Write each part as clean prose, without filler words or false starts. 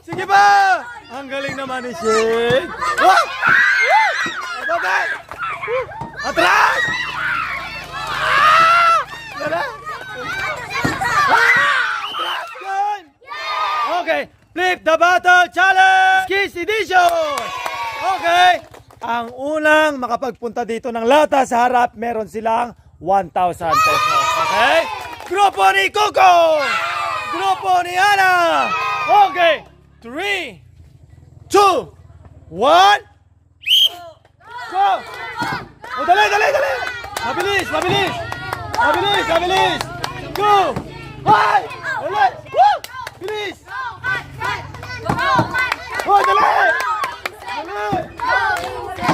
Sige pa! Ang galing naman ni Shane. Oh! Ababay! Atras! Wala! Atras! Yun! Okay, flip the bottle challenge! Kiss edition! Okay, ang unang makapagpunta dito ng lata sa harap, meron silang 1,000 pesos. Okay? Grupo ni Coco! Grupo ni Ana! Okay, 3, 2, 1, go! Oh, dali, dali, dali! Mabilis, mabilis! Mabilis, mabilis! Go! Ay! Dali! Woo! Bilis! Oh, dali! Dali! Ah!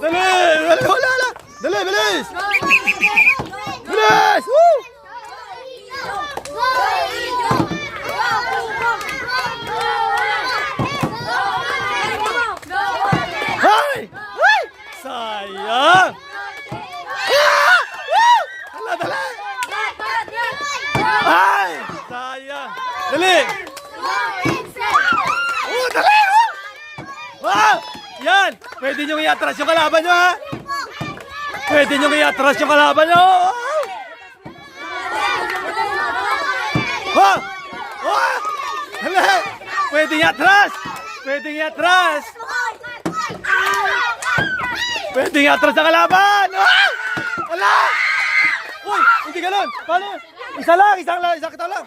Dali! Dali! Wala na! Dali! Bilis! Bilis! Woo! Hay! Hay! Sayang! Ah! Woo! Hala, dali! Ay! Sayang! Dali! Oh, dali! Wow! Yan! Pwede nyo i-atras yung kalaban nyo, ha? Pwede nyo i-atras yung kalaban nyo! Oh! Oh! Hala! Pwede i-atras! Pwede i-atras! Pwede i-atras ang kalaban! Oh! Hala! Uy! Hindi ganun! Paano? Isa lang! Isa kita lang!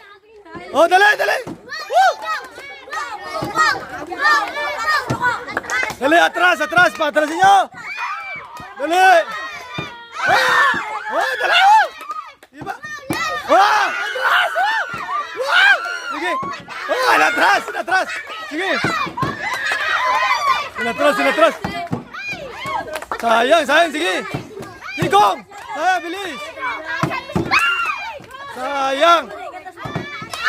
Oh, dali! Dali! Woo! Dali, atras, atras, patrasin nyo! Dali! Ah! Oh, dali! Iba! Oh! Atras! Oh! Sige! Oh, atras, atras! Sige! Atras! Sayang, sayang, sige! Higong! Ah, bilis! Sayang!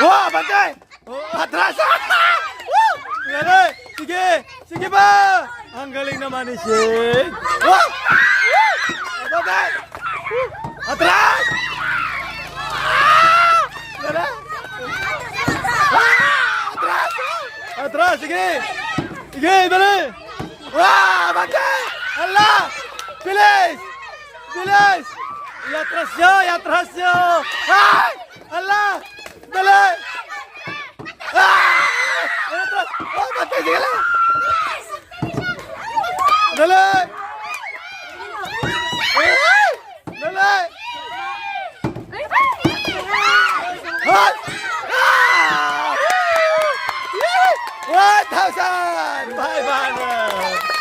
Wah, bantay! Oh, atras! Woo! Sige! Sige pa! Ang galing naman ni Shane! Oh! Ababay! Atras! Dala! Atras! Atras! Sige! Sige! Dali! Wah! Bantay! Hala! Bilis! Bilis! Iatras nyo! Iatras nyo! Ay! Hala! Dali! Ah! Iatras! Oh! Bantay! Sige lang! Dali! Dali! Hot! Ah! 1,000! 500!